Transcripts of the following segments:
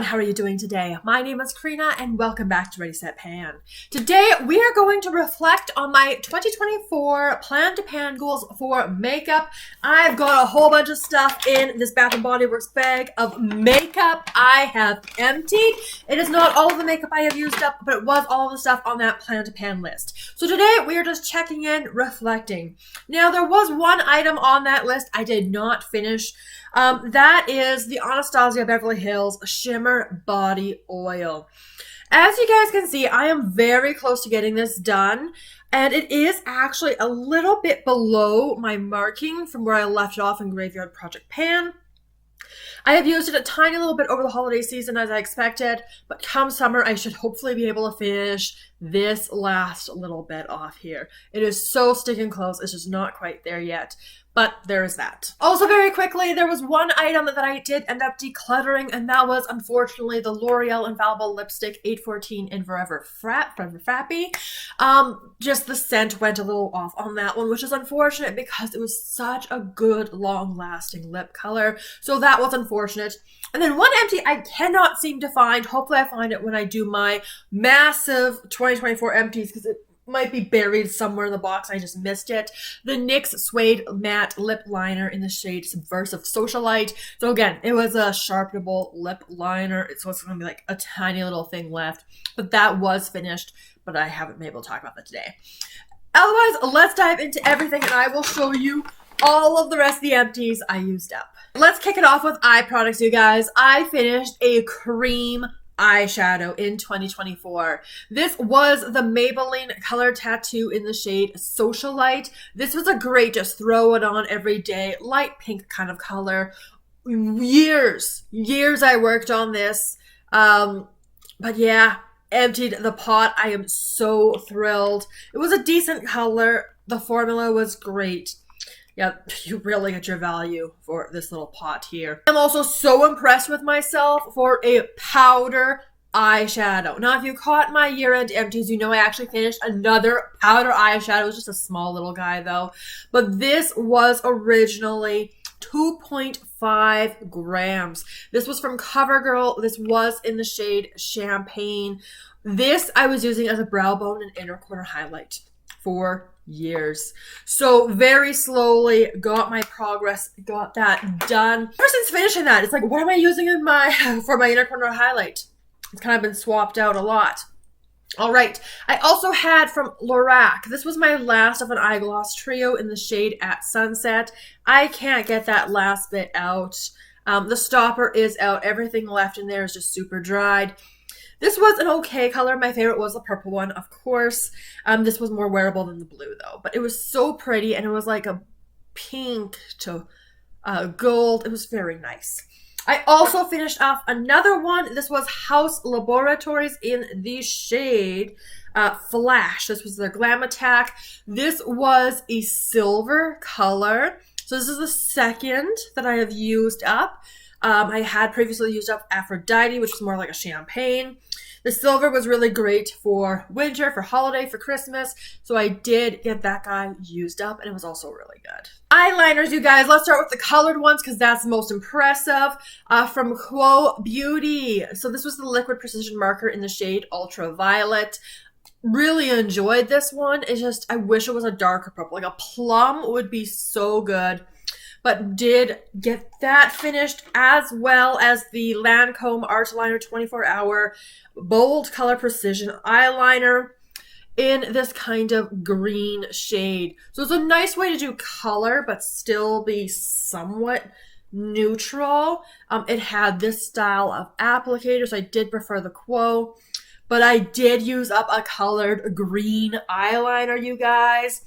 everyone, how are you doing today? My name is Karina and welcome back to Ready Set Pan. Today we are going to reflect on my 2024 Plan to Pan goals for makeup. I've got a whole bunch of stuff in this Bath & Body Works bag of makeup I have emptied. It is not all of the makeup I have used up, but it was all of the stuff on that Plan to Pan list. So today we are just checking in, reflecting. Now there was one item on that list I did not finish. That is the Anatasia Beverly Hills Shimmer Body Oil. As you guys can see, I am very close to getting this done, and it is actually a little bit below my marking from where I left it off in Graveyard Project Pan. I have used it a tiny little bit over the holiday season as I expected, but come summer I should hopefully be able to finish this last little bit off here. It is so sticking close, it's just not quite there yet. But there is that. Also, very quickly, there was one item that I did end up decluttering, and that was, unfortunately, the L'Oreal Infallible Lipstick 814 in Forever Frappe. Just the scent went a little off on that one, which is unfortunate because it was such a good, long-lasting lip color. So that was unfortunate. And then one empty I cannot seem to find. Hopefully I find it when I do my massive 2024 empties, because it might be buried somewhere in the box. I just missed it. The NYX Suede Matte Lip Liner in the shade Subversive Socialite. So again, it was a sharpenable lip liner. So it's going to be like a tiny little thing left. But that was finished, but I haven't been able to talk about that today. Otherwise, let's dive into everything and I will show you all of the rest of the empties I used up. Let's kick it off with eye products, you guys. I finished a cream eyeshadow in 2024. This was the Maybelline Color Tattoo in the shade Socialite. This was a great just throw it on every day, light pink kind of color. Years I worked on this. But yeah, emptied the pot. I am so thrilled. It was a decent color. The formula was great. Yeah, you really get your value for this little pot here. I'm also so impressed with myself for a powder eyeshadow. Now, if you caught my year-end empties, you know I actually finished another powder eyeshadow. It was just a small little guy, though. But this was originally 2.5 grams. This was from Covergirl. This was in the shade Champagne. This I was using as a brow bone and inner corner highlight for years. So very slowly got my progress, got that done. Ever since finishing that, it's like, what am I using in for my inner corner highlight? It's kind of been swapped out a lot. All right. I also had from Lorac. This was my last of an eyegloss trio in the shade At Sunset. I can't get that last bit out. The stopper is out. Everything left in there is just super dried. This was an okay color. My favorite was the purple one, of course. This was more wearable than the blue, though. But it was so pretty, and it was like a pink to gold. It was very nice. I also finished off another one. This was Haus Laboratories in the shade Flash. This was their Glam Attack. This was a silver color. So this is the second that I have used up. I had previously used up Aphrodite, which is more like a champagne. The silver was really great for winter, for holiday, for Christmas. So I did get that guy used up, and it was also really good. Eyeliners, you guys. Let's start with the colored ones because that's the most impressive. From Quo Beauty. So this was the Liquid Precision Marker in the shade Ultraviolet. Really enjoyed this one. It's just, I wish it was a darker purple. Like a plum would be so good. But did get that finished, as well as the Lancome Artliner 24-hour bold color precision eyeliner in this kind of green shade. So it's a nice way to do color, but still be somewhat neutral. It had this style of applicator, so I did prefer the Quo. But I did use up a colored green eyeliner, you guys.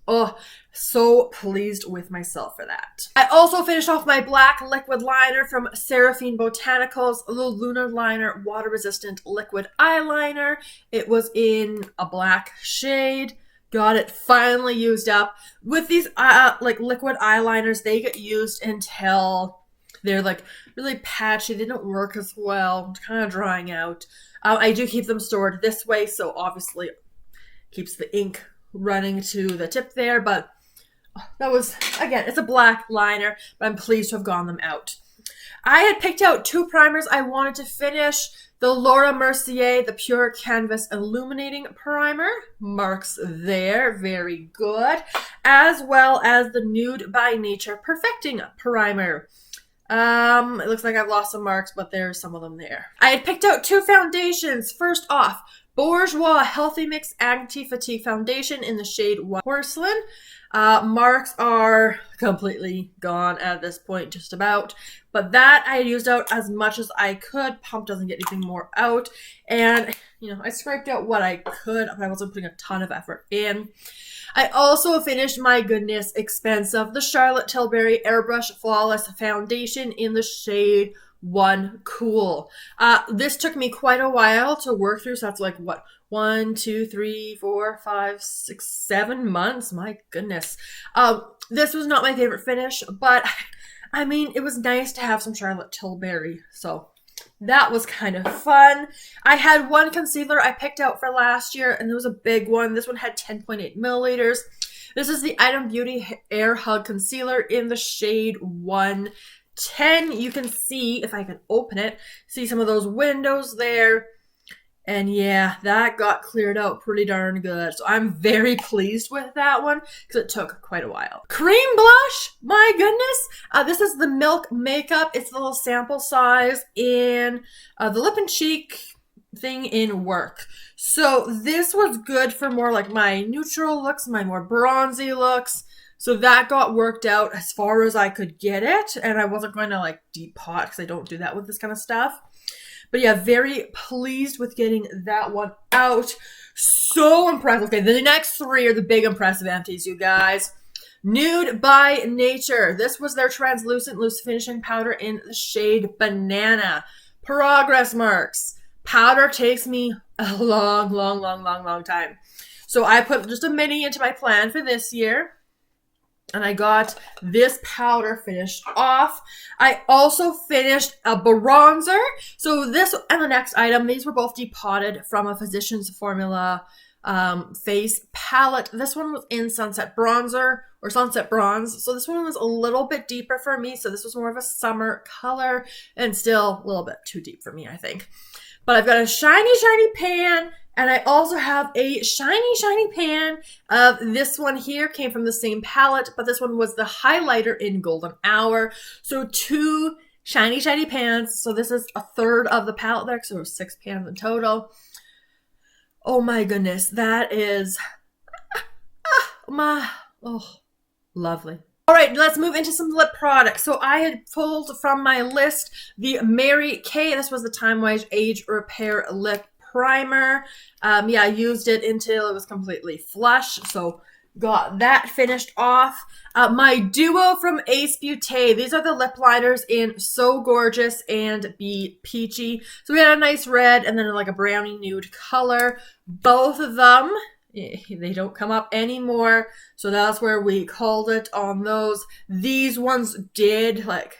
Oh, so pleased with myself for that. I also finished off my black liquid liner from Seraphine Botanicals, the Lunar Liner Water Resistant Liquid Eyeliner. It was in a black shade. Got it finally used up. With these like liquid eyeliners, they get used until they're like really patchy. They don't work as well. It's kind of drying out. I do keep them stored this way, so obviously keeps the ink running to the tip there, but that was, again, it's a black liner, but I'm pleased to have gotten them out. I had picked out 2 primers I wanted to finish. The Laura Mercier, the Pure Canvas Illuminating Primer, marks there, very good, as well as the Nude by Nature Perfecting Primer. It looks like I've lost some marks, but there's some of them there. I had picked out 2 foundations. First off, Bourjois Healthy Mix Anti-Fatigue Foundation in the shade Porcelain. Marks are completely gone at this point, just about. But that I used out as much as I could. Pump doesn't get anything more out. And, you know, I scraped out what I could, but I wasn't putting a ton of effort in. I also finished, my goodness, expensive, the Charlotte Tilbury Airbrush Flawless Foundation in the shade One Cool. This took me quite a while to work through, so that's like, what, 1, 2, 3, 4, 5, 6, 7 months. My goodness. This was not my favorite finish, but I mean, it was nice to have some Charlotte Tilbury, so that was kind of fun. I had 1 concealer I picked out for last year, and it was a big one. This one had 10.8 milliliters. This is the Item Beauty Air Hug Concealer in the shade 110. You can see, if I can open it, see some of those windows there. And yeah, that got cleared out pretty darn good. So I'm very pleased with that one because it took quite a while. Cream blush, my goodness. This is the Milk Makeup. It's the little sample size in the Lip and Cheek thing in Work. So this was good for more like my neutral looks, my more bronzy looks. So that got worked out as far as I could get it. And I wasn't going to like deep pot because I don't do that with this kind of stuff. But yeah, very pleased with getting that one out. So impressive. Okay, the next 3 are the big impressive empties, you guys. Nude by Nature. This was their translucent loose finishing powder in the shade Banana. Progress marks. Powder takes me a long time. So I put just a mini into my plan for this year. And I got this powder finished off. I also finished a bronzer. So this and the next item, these were both depotted from a Physicians Formula face palette. This one was in Sunset Bronzer or Sunset Bronze. So this one was a little bit deeper for me. So this was more of a summer color and still a little bit too deep for me, I think. But I've got a shiny pan. And I also have a shiny pan of this one here. Came from the same palette, but this one was the highlighter in Golden Hour. So 2 shiny pans. So this is a third of the palette there, so 6 pans in total. Oh my goodness, that is lovely. All right, let's move into some lip products. So I had pulled from my list the Mary Kay. This was the Time Wise Age Repair Lip Primer. Yeah, I used it until it was completely flush, so got that finished off. My duo from Ace Beauté. These are the lip liners in So Gorgeous and Be Peachy. So we had a nice red and then like a brownie nude color. Both of them, they don't come up anymore, so that's where we called it on those. These ones did, like,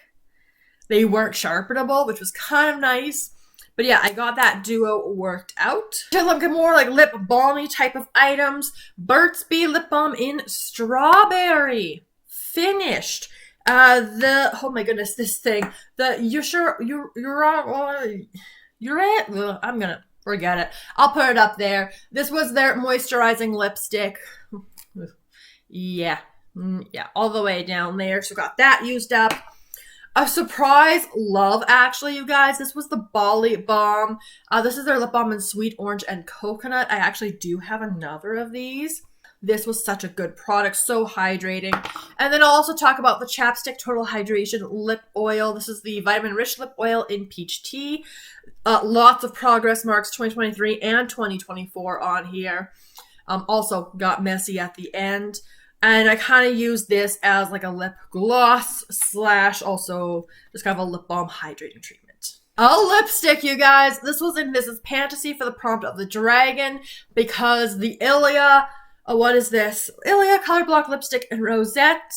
they weren't sharpenable, which was kind of nice. But yeah, I got that duo worked out. To look at more like lip balmy type of items, Burt's Bee Lip Balm in Strawberry. Finished. Oh my goodness, this thing. I'm gonna forget it. I'll put it up there. This was their moisturizing lipstick. Yeah, all the way down there. So got that used up. A surprise love, actually, you guys. This was the Bali Balm. This is their lip balm in Sweet Orange and Coconut. I actually do have another of these. This was such a good product, so hydrating. And then I'll also talk about the Chapstick Total Hydration Lip Oil. This is the Vitamin Rich Lip Oil in Peach Tea. Lots of progress marks, 2023 and 2024 on here. Also got messy at the end. And I kind of use this as like a lip gloss / also just kind of a lip balm hydrating treatment. A lipstick, you guys. This was in Mrs. Fantasy for the prompt of the dragon because the Ilia, what is this? Ilia Color Block Lipstick in Rosette.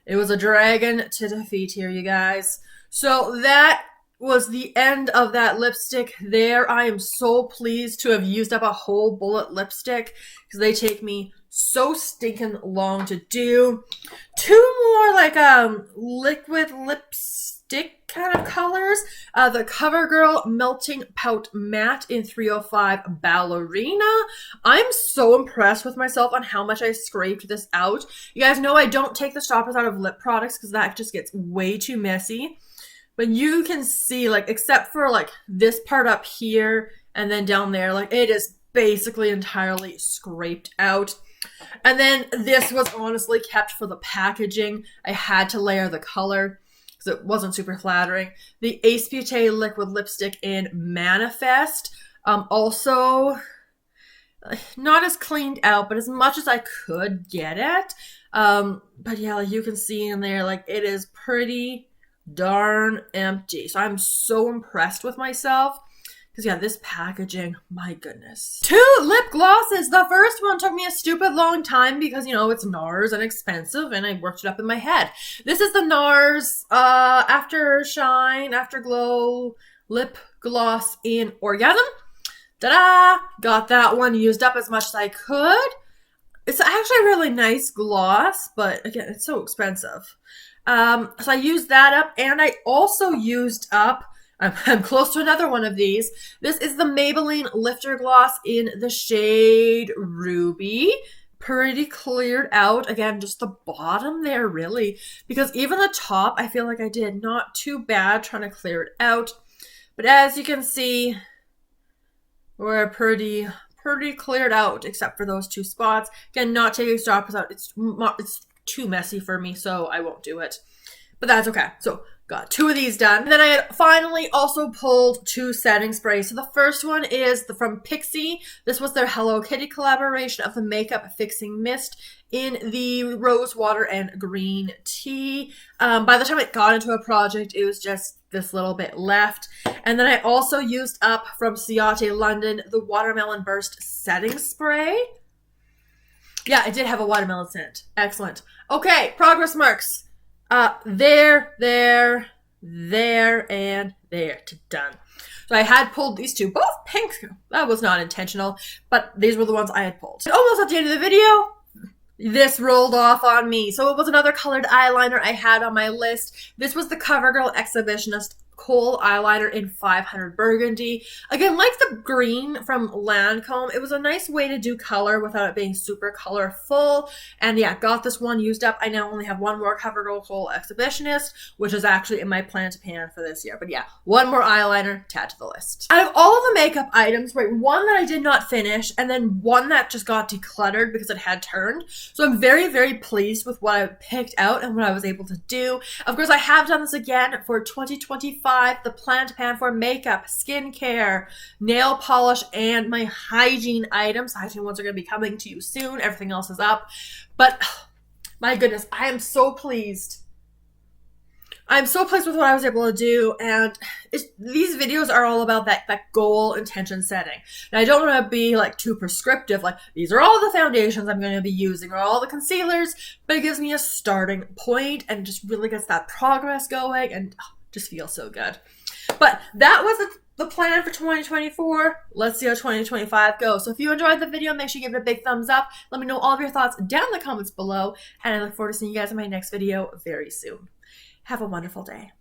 It was a dragon to defeat here, you guys. So that was the end of that lipstick there. I am so pleased to have used up a whole bullet lipstick because they take me so stinking long to do. 2 more like liquid lipsticks stick kind of colors. The CoverGirl Melting Pout Matte in 305 Ballerina. I'm so impressed with myself on how much I scraped this out. You guys know I don't take the stoppers out of lip products because that just gets way too messy. But you can see, like, except for, like, this part up here and then down there, like, it is basically entirely scraped out. And then this was honestly kept for the packaging. I had to layer the color because it wasn't super flattering. The Ace Beauté liquid lipstick in Manifest. Also, not as cleaned out, but as much as I could get it. But yeah, like you can see in there, like it is pretty darn empty. So I'm so impressed with myself. Because, yeah, this packaging, my goodness. 2 lip glosses. The first one took me a stupid long time because, you know, it's NARS and expensive, and I worked it up in my head. This is the NARS After Shine, After Glow lip gloss in Orgasm. Ta-da! Got that one used up as much as I could. It's actually a really nice gloss, but, again, it's so expensive. So I used that up, and I also used up I'm close to another one of these. This is the Maybelline Lifter Gloss in the shade Ruby. Pretty cleared out. Again, just the bottom there, really. Because even the top, I feel like I did not too bad trying to clear it out. But as you can see, we're pretty cleared out, except for those 2 spots. Again, not taking stoppers out. It's too messy for me, so I won't do it. But that's okay. So got 2 of these done. And then I had finally also pulled 2 setting sprays. So the first one is from Pixi. This was their Hello Kitty collaboration of the Makeup Fixing Mist in the rose water and green tea. By the time it got into a project, it was just this little bit left. And then I also used up from Ciate London the Watermelon Burst setting spray. Yeah, it did have a watermelon scent. Excellent. Okay, progress marks. There, and there. Done. So I had pulled these 2, both pink. That was not intentional, but these were the ones I had pulled. Almost at the end of the video, this rolled off on me. So it was another colored eyeliner I had on my list. This was the CoverGirl Exhibitionist Kohl eyeliner in 500 Burgundy. Again, like the green from Lancome, it was a nice way to do color without it being super colorful. And yeah, got this one used up. I now only have 1 more CoverGirl Kohl Exhibitionist, which is actually in my plan to pan for this year. But yeah, 1 more eyeliner to add to the list. Out of all of the makeup items, right, 1 that I did not finish, and then 1 that just got decluttered because it had turned. So I'm very, very pleased with what I picked out and what I was able to do. Of course, I have done this again for 2025. The plan to pan for makeup, skincare, nail polish, and my hygiene items. Hygiene ones are going to be coming to you soon. Everything else is up. But my goodness, I am so pleased. I'm so pleased with what I was able to do, and these videos are all about that goal intention setting. And I don't want to be like too prescriptive, like these are all the foundations I'm going to be using or all the concealers, but it gives me a starting point and just really gets that progress going and just feels so good. But that was the plan for 2024. Let's see how 2025 goes. So if you enjoyed the video, make sure you give it a big thumbs up. Let me know all of your thoughts down in the comments below, and I look forward to seeing you guys in my next video very soon. Have a wonderful day.